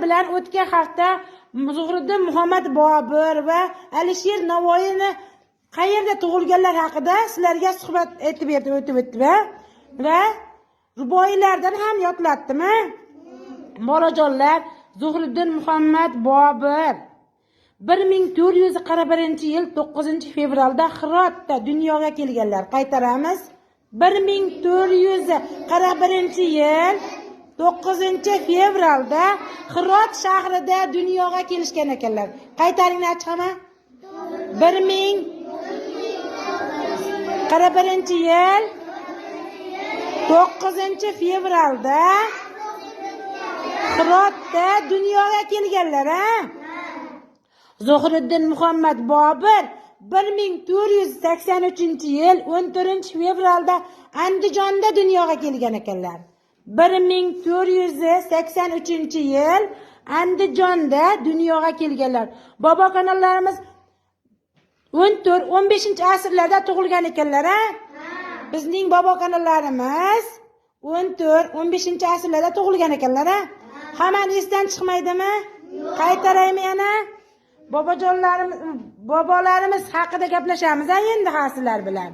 bilan o'tgan hafta Zuhriddin Muhammad Bobur va Alisher Navoiyni qayerda tug'ilganlar haqida sizlarga suhbat o'tib o'tdi va ruboiylardan ham yodlatdimi? Bolajonlar, Zuhriddin Muhammad Bobur 1441-yil 9-fevralda Hirotda dunyoga kelganlar. Qaytaramiz. 1441-yil 9-fevralda Hirot shahrida dunyoga kelishgan ekanlar. Qaytaringlar chiqama. 1041-yil 9-fevralda Hirotda dunyoga kelganlar, ha? Zuhriddin Muhammad Bobur 1483-yil 14-fevralda Andijonda dunyoga kelgan ekanlar. 1483-yil Andijonda dunyoga kelganlar. Bobo kanallarimiz 14-15-asrlarda tug'ilgan ekanlar, ha? Bizning bobo kanallarimiz 14-15-asrlarda tug'ilgan ekanlar, ha? Hammani esdan chiqmaydimi? Qaytaraymi yana? Bobolarimiz haqida gaplashamiz endi sizlar bilan.